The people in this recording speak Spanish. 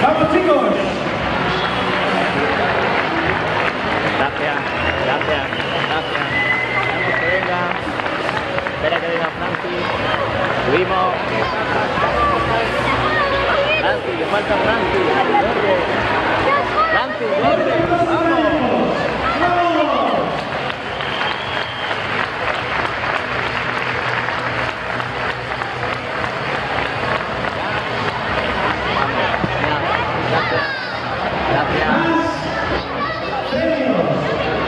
¡Vamos, chicos! Gracias, gracias, gracias. Esperamos que venga. Espera que venga Francis. Subimos. Francis, que falta Francis. Corre.